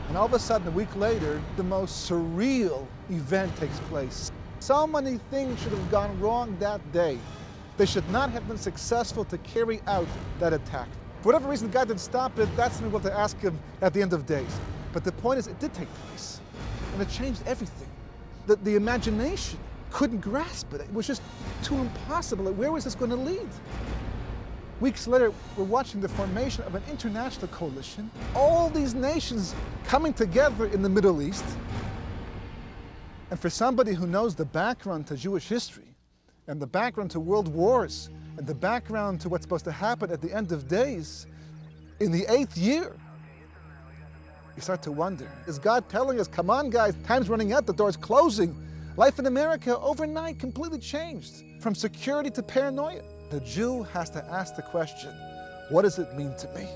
And all of a sudden, a week later, the most surreal event takes place. So many things should have gone wrong that day. They should not have been successful to carry out that attack. For whatever reason, God didn't stop it. That's something we'll have to ask him at the end of days. But the point is, it did take place. And it changed everything. The imagination couldn't grasp it. It was just too impossible. Where was this going to lead? Weeks later, we're watching the formation of an international coalition. All these nations coming together in the Middle East. And for somebody who knows the background to Jewish history, and the background to world wars, and the background to what's supposed to happen at the end of days, in the 8th year, you start to wonder, is God telling us, come on guys, time's running out, the door's closing? Life in America overnight completely changed, from security to paranoia. The Jew has to ask the question, what does it mean to me?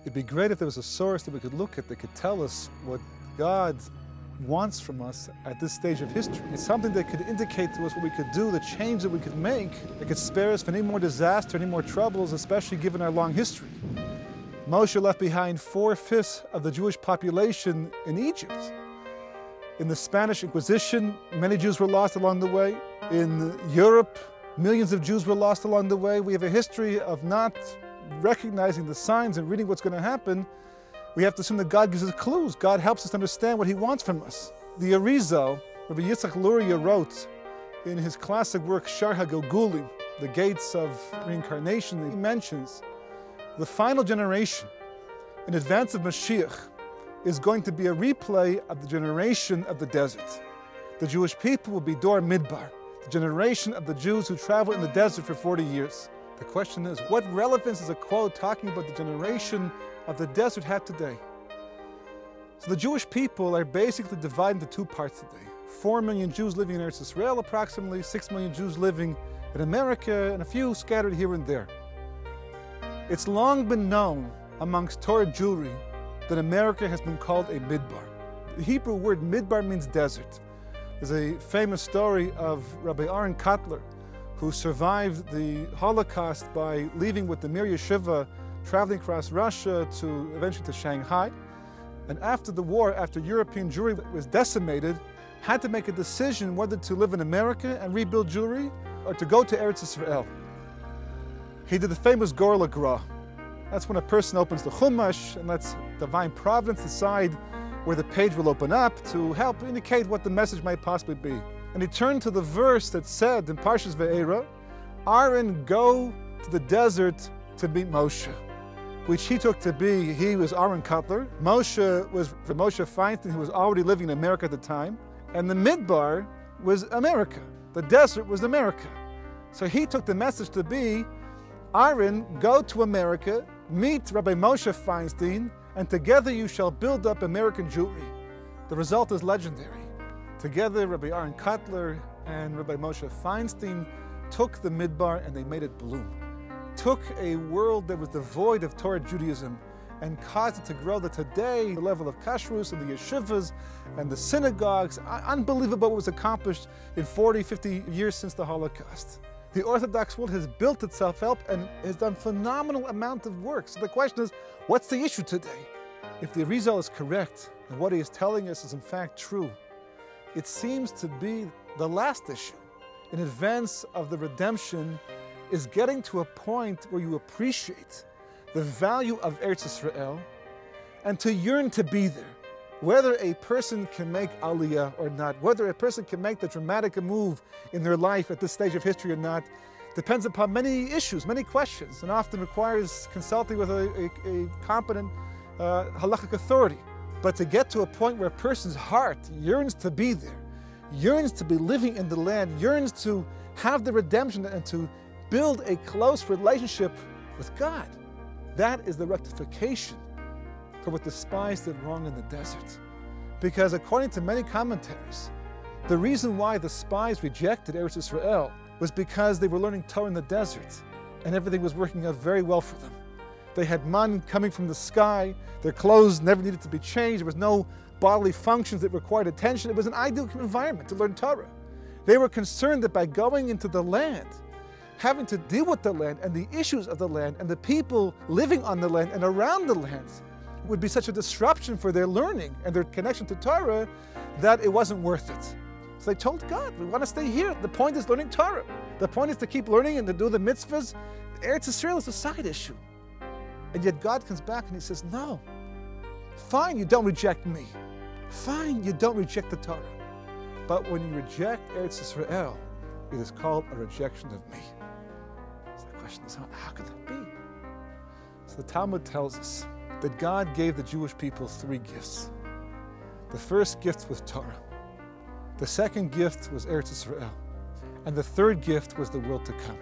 It'd be great if there was a source that we could look at that could tell us what God wants from us at this stage of history. It's something that could indicate to us what we could do, the change that we could make, that could spare us from any more disaster, any more troubles, especially given our long history. Moshe left behind 4/5 of the Jewish population in Egypt. In the Spanish Inquisition, many Jews were lost along the way. In Europe, millions of Jews were lost along the way. We have a history of not recognizing the signs and reading what's going to happen. We have to assume that God gives us clues. God helps us understand what he wants from us. The Arizal, Rabbi Yitzchak Luria, wrote in his classic work, Shar HaGilgulim, The Gates of Reincarnation, he mentions the final generation in advance of Mashiach is going to be a replay of the generation of the desert. The Jewish people will be Dor Midbar, the generation of the Jews who traveled in the desert for 40 years. The question is, what relevance does a quote talking about the generation of the desert have today? So the Jewish people are basically divided into two parts today. 4 million Jews living in Eretz Israel, approximately 6 million Jews living in America, and a few scattered here and there. It's long been known amongst Torah Jewry that America has been called a midbar. The Hebrew word midbar means desert. There's a famous story of Rabbi Aaron Kotler, who survived the Holocaust by leaving with the Mir Yeshiva, traveling across Russia to eventually to Shanghai. And after the war, after European Jewry was decimated, had to make a decision whether to live in America and rebuild Jewry or to go to Eretz Israel. He did the famous Gor Lagra. That's when a person opens the Chumash and lets divine providence decide where the page will open up to help indicate what the message might possibly be. And he turned to the verse that said in Parshas Ve'era, Aaron, go to the desert to meet Moshe, which he took to be, he was Aaron Kotler. Moshe was Moshe Feinstein, who was already living in America at the time. And the Midbar was America. The desert was America. So he took the message to be, Aaron, go to America, meet Rabbi Moshe Feinstein, and together you shall build up American Jewry. The result is legendary. Together, Rabbi Aaron Kotler and Rabbi Moshe Feinstein took the Midbar and they made it bloom. Took a world that was devoid of Torah Judaism and caused it to grow to today, the level of kashrus and the yeshivas and the synagogues. Unbelievable what was accomplished in 40, 50 years since the Holocaust. The Orthodox world has built itself up and has done phenomenal amount of work. So the question is, what's the issue today? If the Arizal is correct and what he is telling us is in fact true, it seems to be the last issue in advance of the redemption is getting to a point where you appreciate the value of Eretz Israel and to yearn to be there. Whether a person can make aliyah or not, whether a person can make the dramatic move in their life at this stage of history or not, depends upon many issues, many questions, and often requires consulting with a competent halachic authority. But to get to a point where a person's heart yearns to be there, yearns to be living in the land, yearns to have the redemption and to build a close relationship with God, that is the rectification for what the spies did wrong in the desert. Because according to many commentaries, the reason why the spies rejected Eretz Israel was because they were learning Torah in the desert and everything was working out very well for them. They had man coming from the sky, their clothes never needed to be changed, there was no bodily functions that required attention. It was an ideal environment to learn Torah. They were concerned that by going into the land, having to deal with the land and the issues of the land and the people living on the land and around the land would be such a disruption for their learning and their connection to Torah that it wasn't worth it. So they told God, we want to stay here. The point is learning Torah. The point is to keep learning and to do the mitzvahs. Eretz Yisrael is a side issue. And yet God comes back and he says, no, fine, you don't reject me. Fine, you don't reject the Torah. But when you reject Eretz Yisrael, it is called a rejection of me. So the question is, how could that be? So the Talmud tells us that God gave the Jewish people 3 gifts. The first gift was Torah. The second gift was Eretz Yisrael. And the third gift was the world to come.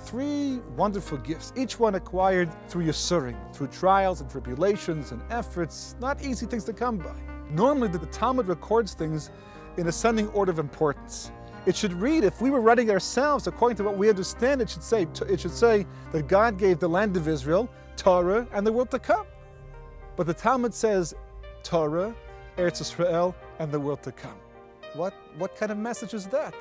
3 wonderful gifts, each one acquired through Yisurim, through trials and tribulations and efforts, not easy things to come by. Normally the Talmud records things in ascending order of importance. It should read, if we were writing ourselves according to what we understand, it should say that God gave the land of Israel, Torah, and the world to come. But the Talmud says Torah, Eretz Yisrael, and the world to come. What kind of message is that?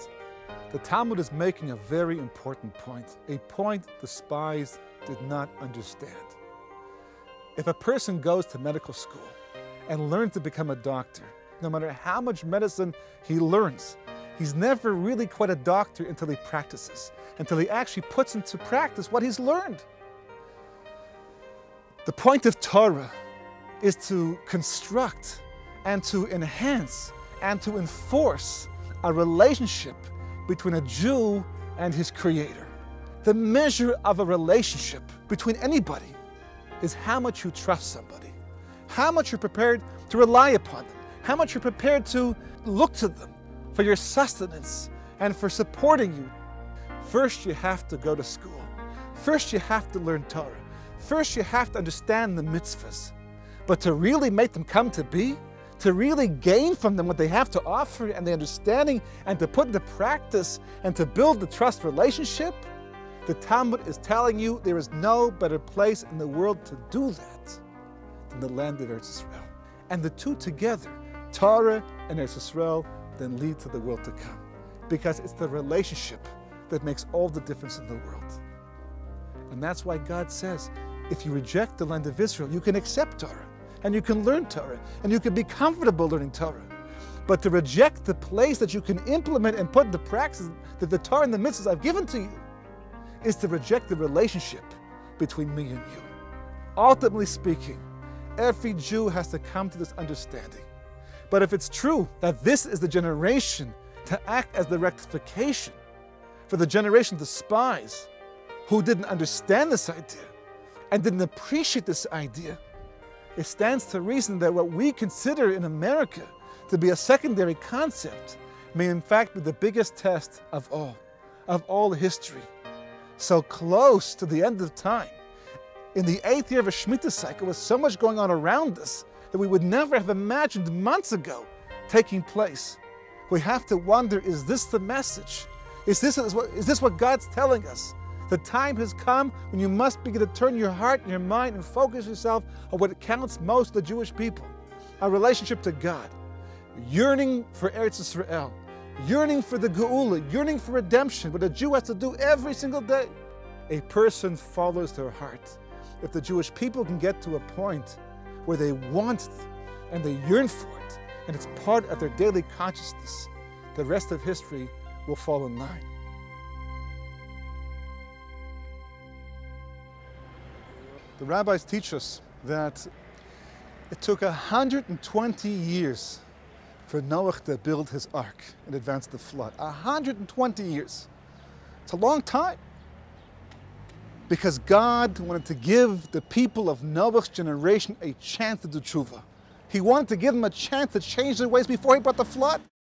The Talmud is making a very important point, a point the spies did not understand. If a person goes to medical school and learns to become a doctor, no matter how much medicine he learns, he's never really quite a doctor until he practices, until he actually puts into practice what he's learned. The point of Torah is to construct and to enhance and to enforce a relationship between a Jew and his Creator. The measure of a relationship between anybody is how much you trust somebody, how much you're prepared to rely upon them, how much you're prepared to look to them for your sustenance and for supporting you. First, you have to go to school. First, you have to learn Torah. First, you have to understand the mitzvahs. But to really make them come to be, to really gain from them what they have to offer and the understanding and to put into practice and to build the trust relationship, the Talmud is telling you there is no better place in the world to do that than the land of Eretz Yisrael. And the two together, Torah and Eretz Yisrael, then lead to the world to come. Because it's the relationship that makes all the difference in the world. And that's why God says, if you reject the land of Israel, you can accept Torah, and you can learn Torah, and you can be comfortable learning Torah. But to reject the place that you can implement and put into practice that the Torah and the mitzvahs I've given to you is to reject the relationship between me and you. Ultimately speaking, every Jew has to come to this understanding. But if it's true that this is the generation to act as the rectification for the generation of the spies who didn't understand this idea and didn't appreciate this idea, it stands to reason that what we consider in America to be a secondary concept may in fact be the biggest test of all history. So close to the end of time, in the 8th year of a Shemitah cycle, with so much going on around us that we would never have imagined months ago taking place, we have to wonder, is this the message? Is this what God's telling us? The time has come when you must begin to turn your heart and your mind and focus yourself on what counts most to the Jewish people, our relationship to God, yearning for Eretz Yisrael, yearning for the Geula, yearning for redemption, what a Jew has to do every single day. A person follows their heart. If the Jewish people can get to a point where they want it and they yearn for it, and it's part of their daily consciousness, the rest of history will fall in line. The rabbis teach us that it took 120 years for Noah to build his ark in advance of the flood. 120 years. It's a long time. Because God wanted to give the people of Noah's generation a chance to do tshuva. He wanted to give them a chance to change their ways before he brought the flood.